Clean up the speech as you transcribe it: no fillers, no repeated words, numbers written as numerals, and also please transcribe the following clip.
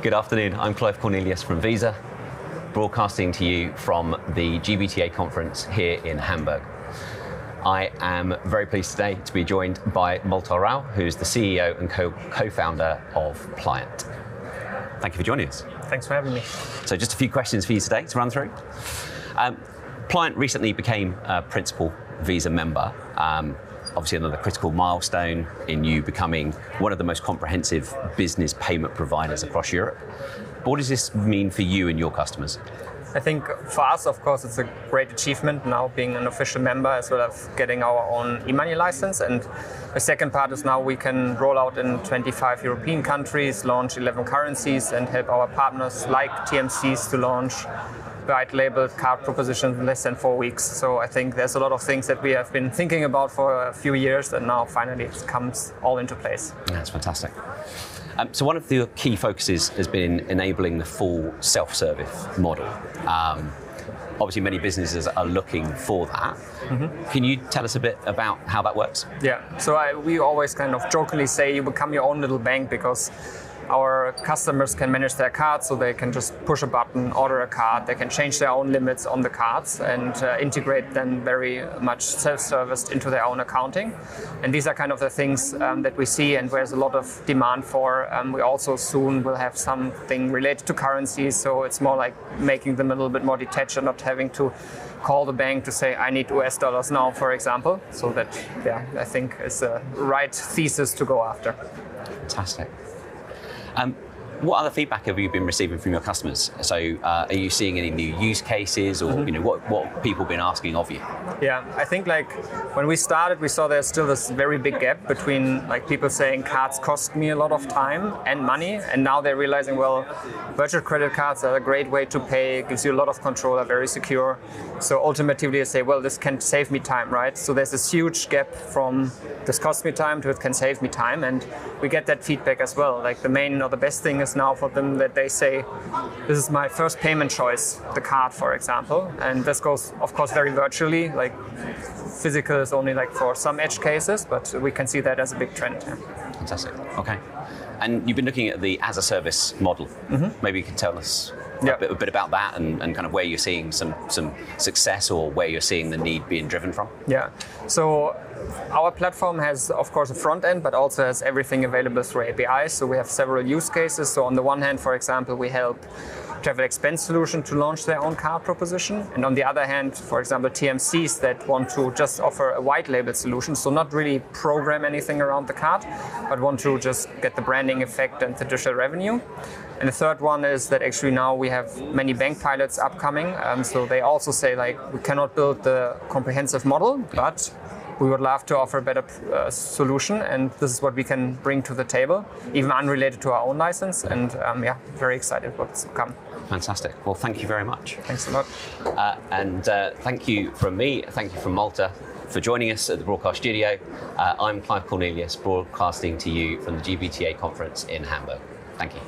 Good afternoon, I'm Clive Cornelius from Visa, broadcasting to you from the GBTA conference here in Hamburg. I am very pleased today to be joined by Malte Rau, who's the CEO and co-founder of Pliant. Thank you for joining us. Thanks for having me. So just a few questions for you today to run through. Pliant recently became a principal Visa member. Obviously another critical milestone in you becoming one of the most comprehensive business payment providers across Europe. But what does this mean for you and your customers? I think for us, of course, it's a great achievement now being an official member, as well as getting our own e-money license. And the second part is now we can roll out in 25 European countries, launch 11 currencies, and help our partners like TMCs to launch white-labeled card propositions in less than 4 weeks. So I think there's a lot of things that we have been thinking about for a few years, and now finally it comes all into place. That's fantastic. So one of the key focuses has been enabling the full self-service model. Obviously many businesses are looking for that. Mm-hmm. Can you tell us a bit about how that works? Yeah, so we always kind of jokingly say you become your own little bank, because our customers can manage their cards, so they can just push a button, order a card, they can change their own limits on the cards and integrate them very much self-serviced into their own accounting. And these are kind of the things that we see and there's a lot of demand for. We also soon will have something related to currencies, so it's more like making them a little bit more detached and not having to call the bank to say, I need US dollars now, for example. So that, I think is the right thesis to go after. Fantastic. What other feedback have you been receiving from your customers? So are you seeing any new use cases, or what people have been asking of you? Yeah, I think like when we started, we saw there's still this very big gap between like people saying cards cost me a lot of time and money, and now they're realizing, well, virtual credit cards are a great way to pay, gives you a lot of control, are very secure. So ultimately they say, well, this can save me time, right? So there's this huge gap from this costs me time to it can save me time, and we get that feedback as well. Like the main or the best thing is now for them that they say, this is my first payment choice, the card, for example. And this goes, of course, very virtually. Like physical is only like for some edge cases, but we can see that as a big trend. Yeah. Fantastic. Okay. And you've been looking at the as a service model. Mm-hmm. Maybe you can tell us a bit about that and kind of where you're seeing some success or where you're seeing the need being driven from. Yeah. So our platform has, of course, a front end, but also has everything available through APIs. So we have several use cases. So on the one hand, for example, we help travel expense solution to launch their own card proposition. And on the other hand, for example, TMCs that want to just offer a white label solution. So not really program anything around the card, but want to just get the branding effect and the digital revenue. And the third one is that actually now we have many bank pilots upcoming. So they also say like, we cannot build the comprehensive model, but we would love to offer a better solution, and this is what we can bring to the table, even unrelated to our own license. And very excited what's to come. Fantastic. Well, thank you very much. Thanks a lot. And thank you from me, thank you from Malte for joining us at the broadcast studio. I'm Clive Cornelius, broadcasting to you from the GBTA conference in Hamburg. Thank you.